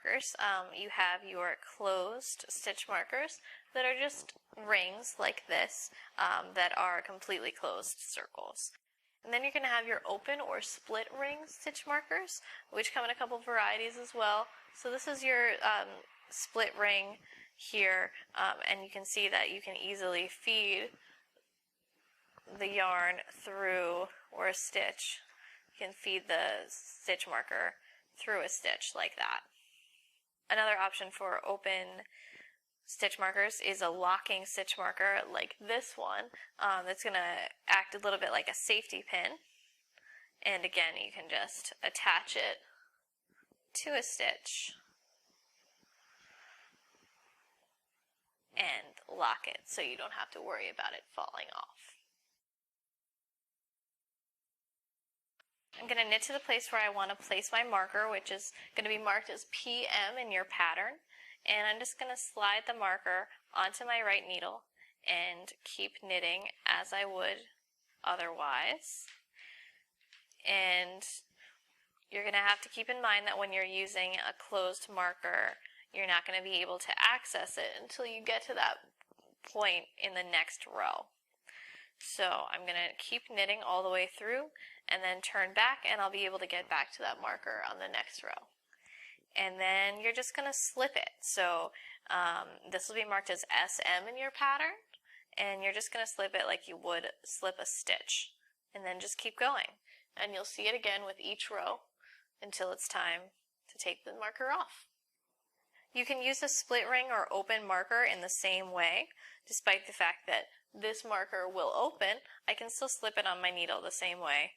Markers, you have your closed stitch markers that are just rings like this that are completely closed circles. And then you're going to have your open or split ring stitch markers, which come in a couple varieties as well. So this is your split ring here, and you can see that you can easily feed the yarn through, or a stitch. You can feed the stitch marker through a stitch like that. Another option for open stitch markers is a locking stitch marker like this one that's going to act a little bit like a safety pin. And again, you can just attach it to a stitch and lock it so you don't have to worry about it falling off. I'm going to knit to the place where I want to place my marker, which is going to be marked as PM in your pattern. And I'm just going to slide the marker onto my right needle and keep knitting as I would otherwise. And you're going to have to keep in mind that when you're using a closed marker, you're not going to be able to access it until you get to that point in the next row. So I'm going to keep knitting all the way through and then turn back, and I'll be able to get back to that marker on the next row. And then you're just going to slip it. So this will be marked as SM in your pattern, and you're just going to slip it like you would slip a stitch. And then just keep going. And you'll see it again with each row until it's time to take the marker off. You can use a split ring or open marker in the same way. Despite the fact that this marker will open, I can still slip it on my needle the same way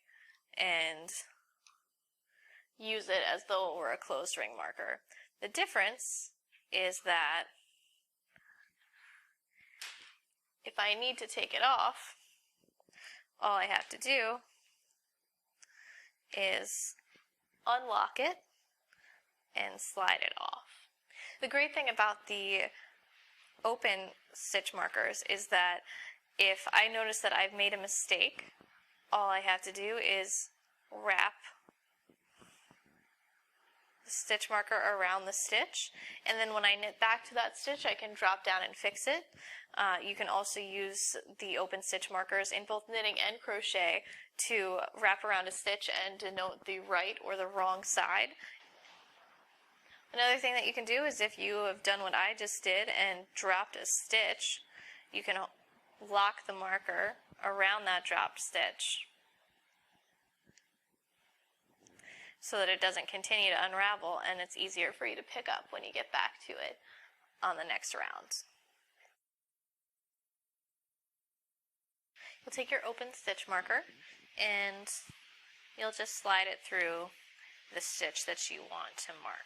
and use it as though it were a closed ring marker. The difference is that if I need to take it off, all I have to do is unlock it and slide it off. The great thing about the open stitch markers is that if I notice that I've made a mistake, all I have to do is wrap the stitch marker around the stitch, and then when I knit back to that stitch, I can drop down and fix it. You can also use the open stitch markers in both knitting and crochet to wrap around a stitch and denote the right or the wrong side. Another thing that you can do is if you have done what I just did and dropped a stitch, you can lock the marker around that dropped stitch so that it doesn't continue to unravel, and it's easier for you to pick up when you get back to it on the next round. You'll take your open stitch marker and you'll just slide it through the stitch that you want to mark.